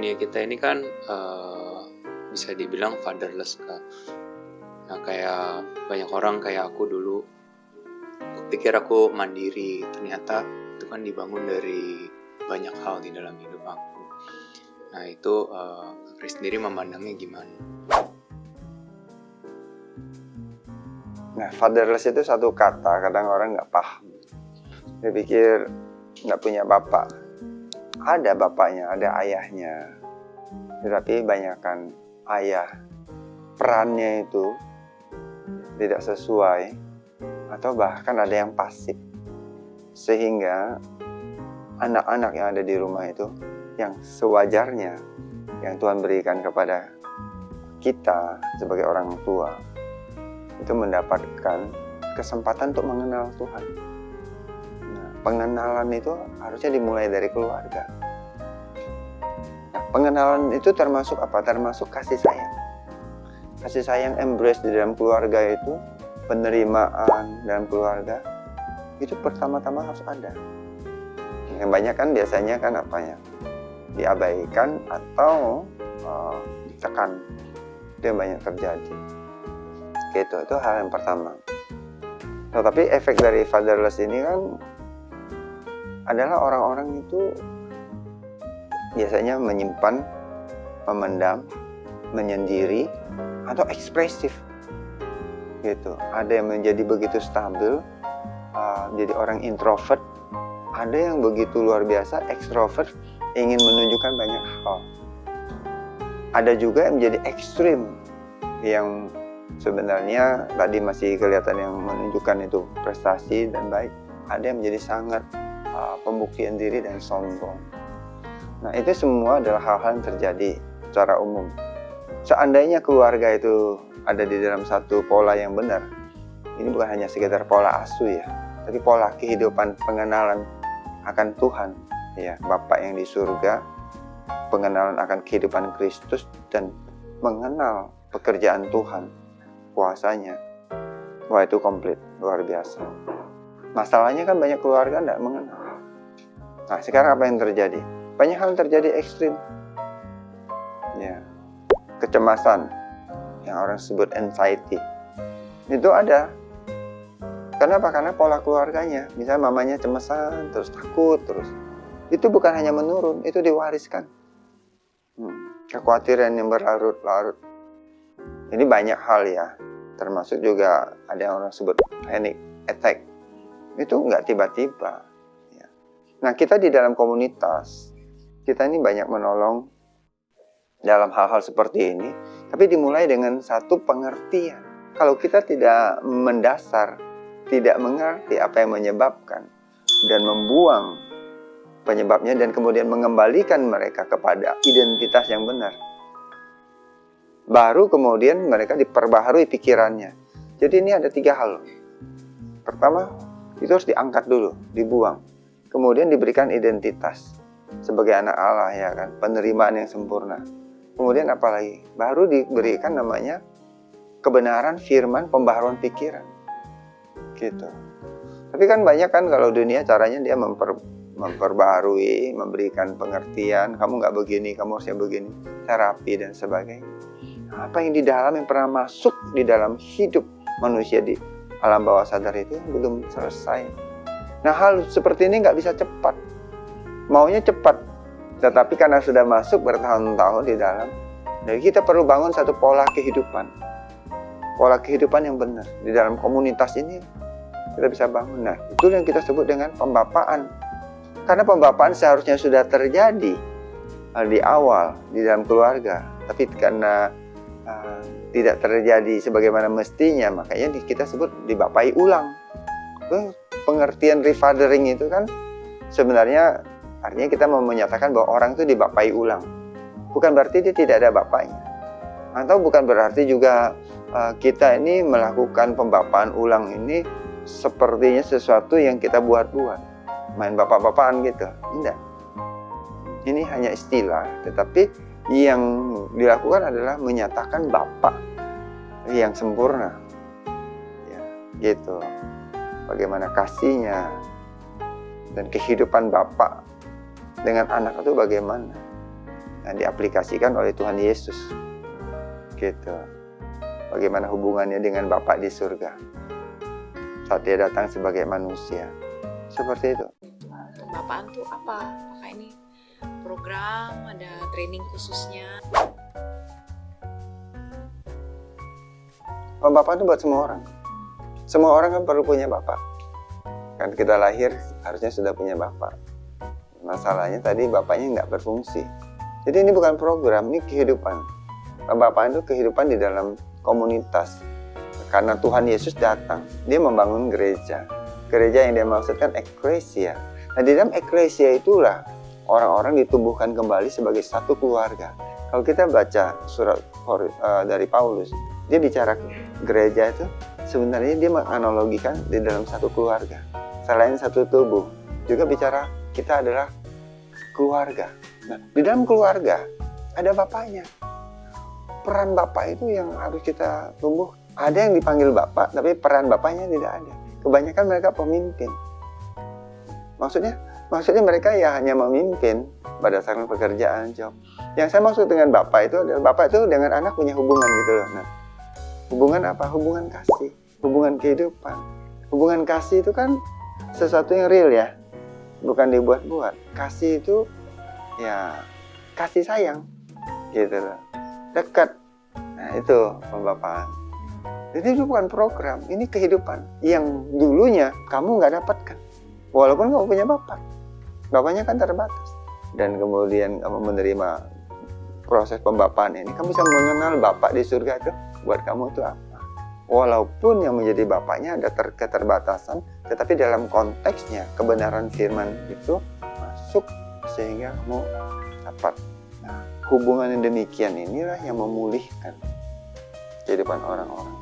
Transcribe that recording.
dunia kita ini kan bisa dibilang fatherless, Kak. Nah, kayak banyak orang kayak aku dulu, pikir aku mandiri, ternyata itu kan dibangun dari banyak hal di dalam hidup aku. Nah, itu Chris sendiri memandangnya gimana? Nah, fatherless itu satu kata, kadang orang nggak paham. Dia pikir nggak punya bapak. Ada bapaknya, ada ayahnya. Tetapi banyakkan ayah, perannya itu tidak sesuai, atau bahkan ada yang pasif. Sehingga anak-anak yang ada di rumah itu, yang sewajarnya, yang Tuhan berikan kepada kita sebagai orang tua, itu mendapatkan kesempatan untuk mengenal Tuhan. Nah, pengenalan itu harusnya dimulai dari keluarga. Nah, pengenalan itu termasuk apa? Termasuk kasih sayang. Kasih sayang embrace di dalam keluarga itu, penerimaan dalam keluarga, itu pertama-tama harus ada. Yang banyak kan biasanya kan apanya? Diabaikan atau ditekan. Itu yang banyak terjadi. Itu hal yang pertama. Tetapi efek dari fatherless ini kan adalah orang-orang itu biasanya menyimpan, memendam, menyendiri, atau ekspresif. Gitu. Ada yang menjadi begitu stabil, jadi orang introvert. Ada yang begitu luar biasa, ekstrovert, ingin menunjukkan banyak hal. Ada juga yang menjadi ekstrim, yang sebenarnya tadi masih kelihatan yang menunjukkan itu prestasi dan baik. Ada yang menjadi sangat pembuktian diri dan sombong. Nah, itu semua adalah hal-hal yang terjadi secara umum. Seandainya keluarga itu ada di dalam satu pola yang benar, ini bukan hanya sekedar pola asuh ya, tapi pola kehidupan pengenalan akan Tuhan, ya, Bapa yang di surga, pengenalan akan kehidupan Kristus, dan mengenal pekerjaan Tuhan, kuasanya. Wah, itu komplit, luar biasa. Masalahnya kan banyak keluarga tidak mengenal. Nah, sekarang apa yang terjadi? Banyak hal yang terjadi ekstrim. Ya, kecemasan, yang orang sebut anxiety, itu ada. Kenapa? Karena pola keluarganya. Misalnya mamanya cemasan, terus takut, terus. Itu bukan hanya menurun, itu diwariskan. Kekhawatiran yang berlarut-larut. Ini banyak hal ya. Termasuk juga ada yang orang sebut panic attack. Itu nggak tiba-tiba. Ya. Nah, kita di dalam komunitas, kita ini banyak menolong dalam hal-hal seperti ini. Tapi dimulai dengan satu pengertian. Kalau kita tidak mendasar, tidak mengerti apa yang menyebabkan, dan membuang penyebabnya, dan kemudian mengembalikan mereka kepada identitas yang benar, baru kemudian mereka diperbaharui pikirannya. Jadi ini ada 3 hal. Pertama, itu harus diangkat dulu, dibuang. Kemudian diberikan identitas sebagai anak Allah, ya kan, penerimaan yang sempurna. Kemudian apa lagi? Baru diberikan namanya kebenaran firman, pembaharuan pikiran. Gitu. Tapi kan banyak kan kalau dunia caranya dia memperbaharui, memberikan pengertian, kamu nggak begini, kamu harusnya begini, terapi dan sebagainya. Apa yang di dalam, yang pernah masuk di dalam hidup manusia di alam bawah sadar itu belum selesai. Nah, hal seperti ini nggak bisa cepat. Maunya cepat, tetapi karena sudah masuk bertahun-tahun di dalam, jadi kita perlu bangun satu pola kehidupan. Pola kehidupan yang benar. Di dalam komunitas ini kita bisa bangun. Nah, itu yang kita sebut dengan pembapaan. Karena pembapaan seharusnya sudah terjadi di awal, di dalam keluarga. Tapi karena tidak terjadi sebagaimana mestinya, makanya kita sebut dibapai ulang. Pengertian refathering itu kan sebenarnya artinya kita mau menyatakan bahwa orang itu dibapai ulang. Bukan berarti dia tidak ada bapaknya. Atau bukan berarti juga kita ini melakukan pembapaan ulang ini sepertinya sesuatu yang kita buat-buat. Main bapak-bapakan gitu. Tidak. Ini hanya istilah. Tetapi yang dilakukan adalah menyatakan Bapa yang sempurna. Ya, gitu. Bagaimana kasihnya dan kehidupan Bapa dengan anak itu bagaimana. diaplikasikan oleh Tuhan Yesus. Gitu. Bagaimana hubungannya dengan Bapa di surga saat dia datang sebagai manusia. Seperti itu. Pembapaan tuh apa? Apakah ini program, ada training khususnya? Pembapaan itu buat semua orang. Semua orang kan perlu punya bapak. Kan kita lahir harusnya sudah punya bapak. Masalahnya tadi bapaknya nggak berfungsi. Jadi ini bukan program, ini kehidupan. Pembapaan itu kehidupan di dalam komunitas. Karena Tuhan Yesus datang, dia membangun gereja. Gereja yang dia maksudkan eklesia. Nah di dalam eklesia itulah orang-orang ditumbuhkan kembali sebagai satu keluarga. Kalau kita baca surat dari Paulus, dia bicara gereja itu sebenarnya dia menganalogikan di dalam satu keluarga. Selain satu tubuh, juga bicara kita adalah keluarga. Nah, di dalam keluarga ada bapaknya. Peran bapak itu yang harus kita tumbuh. Ada yang dipanggil bapak, tapi peran bapaknya tidak ada. Kebanyakan mereka pemimpin. Maksudnya mereka ya hanya memimpin berdasarkan pekerjaan, job. Yang saya maksud dengan bapak itu adalah bapak itu dengan anak punya hubungan gitu loh. Nah, hubungan apa? Hubungan kasih, hubungan kehidupan. Hubungan kasih itu kan sesuatu yang real ya, bukan dibuat-buat. Kasih itu ya kasih sayang, gitu loh, dekat. Nah itu pembapaan. Jadi itu bukan program, ini kehidupan yang dulunya kamu nggak dapatkan, walaupun kamu punya bapak. Bapaknya kan terbatas. Dan kemudian kamu menerima proses pembapaan ini, kamu bisa mengenal bapak di surga itu buat kamu itu apa. Walaupun yang menjadi bapaknya ada keterbatasan, tetapi dalam konteksnya kebenaran firman itu masuk sehingga kamu dapat. Nah, hubungan yang demikian inilah yang memulihkan kehidupan orang-orang.